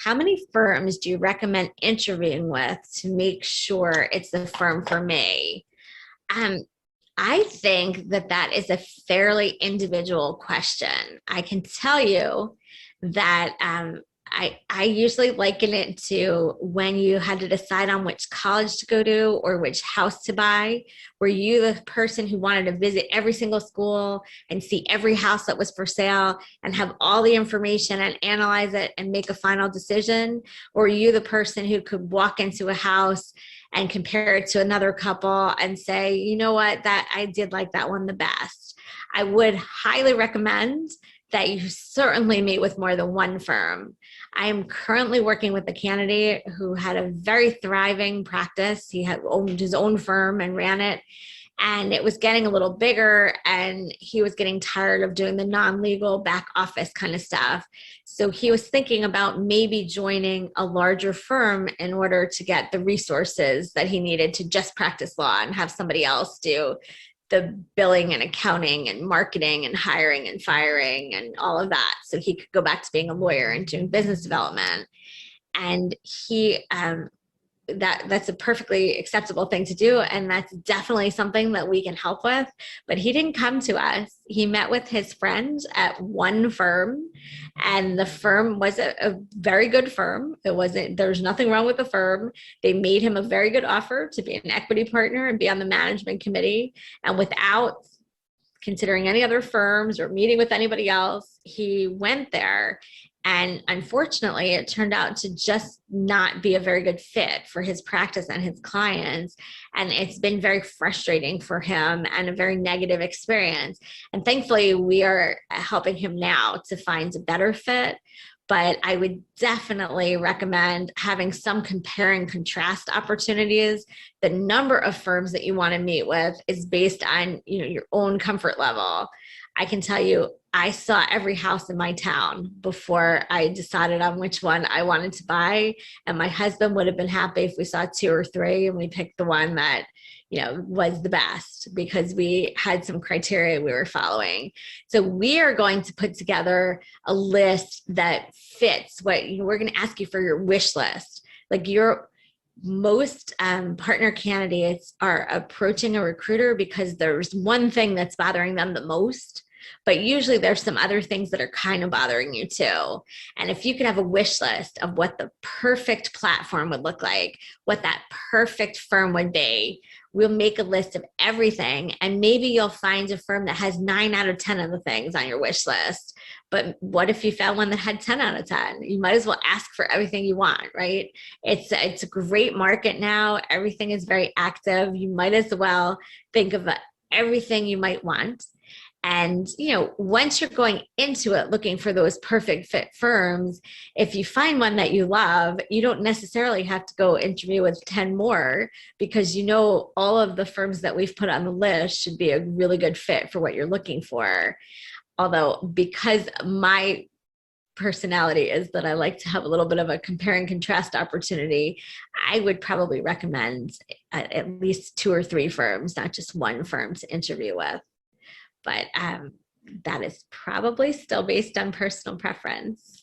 how many firms do you recommend interviewing with to make sure it's the firm for me? Um, I think that that is a fairly individual question. I can tell you that I usually liken it to when you had to decide on which college to go to or which house to buy. Were you the person who wanted to visit every single school and see every house that was for sale and have all the information and analyze it and make a final decision? Or were you the person who could walk into a house and compare it to another couple and say, you know what, that I did like that one the best? I would highly recommend that you certainly meet with more than one firm. I am currently working with a candidate who had a very thriving practice. He had owned his own firm and ran it, and it was getting a little bigger, and he was getting tired of doing the non-legal back office kind of stuff. So he was thinking about maybe joining a larger firm in order to get the resources that he needed to just practice law and have somebody else do the billing and accounting and marketing and hiring and firing and all of that. So he could go back to being a lawyer and doing business development. And that's a perfectly acceptable thing to do, and that's definitely something that we can help with. But he didn't come to us. He met with his friend at one firm, and the firm was a very good firm. There's nothing wrong with the firm. They made him a very good offer to be an equity partner and be on the management committee, and without considering any other firms or meeting with anybody else, he went there. And unfortunately, it turned out to just not be a very good fit for his practice and his clients. And it's been very frustrating for him and a very negative experience. And thankfully, we are helping him now to find a better fit. But I would definitely recommend having some compare and contrast opportunities. The number of firms that you want to meet with is based on, your own comfort level. I can tell you, I saw every house in my town before I decided on which one I wanted to buy. And my husband would have been happy if we saw two or three and we picked the one that, was the best because we had some criteria we were following. So we are going to put together a list that fits what we're going to ask you for your wish list. Like most partner candidates are approaching a recruiter because there's one thing that's bothering them the most. But usually there's some other things that are kind of bothering you too. And if you could have a wish list of what the perfect platform would look like, what that perfect firm would be, we'll make a list of everything. And maybe you'll find a firm that has 9 out of 10 of the things on your wish list. But what if you found one that had 10 out of 10? You might as well ask for everything you want, right? It's a great market now. Everything is very active. You might as well think of everything you might want. And, once you're going into it looking for those perfect fit firms, if you find one that you love, you don't necessarily have to go interview with 10 more because all of the firms that we've put on the list should be a really good fit for what you're looking for. Although, because my personality is that I like to have a little bit of a compare and contrast opportunity, I would probably recommend at least 2 or 3 firms, not just one firm to interview with. But that is probably still based on personal preference.